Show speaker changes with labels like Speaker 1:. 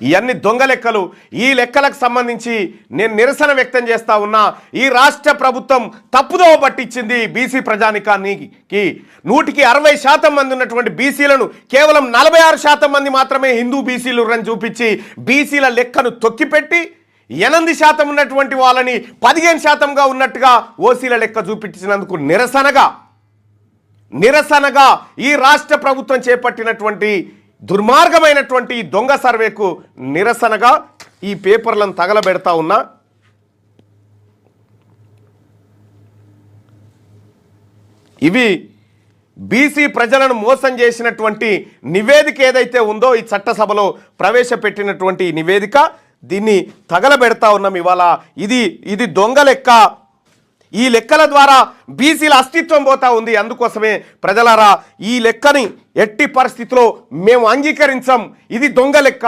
Speaker 1: ఇవన్నీ దొంగ లెక్కలు. ఈ లెక్కలకు సంబంధించి నేను నిరసన వ్యక్తం చేస్తా ఉన్నా. ఈ రాష్ట్ర ప్రభుత్వం తప్పుదోవ పట్టించింది బీసీ ప్రజానికానికి. 160% మంది ఉన్నటువంటి బీసీలను కేవలం 46% మంది మాత్రమే హిందూ బీసీలు అని చూపించి బీసీల లెక్కను తొక్కిపెట్టి 8% ఉన్నటువంటి వాళ్ళని 15%గా ఉన్నట్టుగా ఓసీల లెక్క చూపించినందుకు నిరసనగా ఈ రాష్ట్ర ప్రభుత్వం చేపట్టినటువంటి దుర్మార్గమైనటువంటి దొంగ సర్వేకు నిరసనగా ఈ పేపర్లను తగలబెడతా ఉన్నా. ఇవి బీసీ ప్రజలను మోసం చేసినటువంటి నివేదిక ఏదైతే ఉందో ఈ చట్టసభలో ప్రవేశపెట్టినటువంటి నివేదిక, దీన్ని తగలబెడతా ఉన్నాం ఇవాళ. ఇది దొంగ లెక్క. ఈ లెక్కల ద్వారా బీసీల అస్తిత్వం పోతా ఉంది. అందుకోసమే ప్రజలారా ఈ లెక్కని ఎట్టి పరిస్థితిలో మేము అంగీకరించం. ఇది దొంగ లెక్క.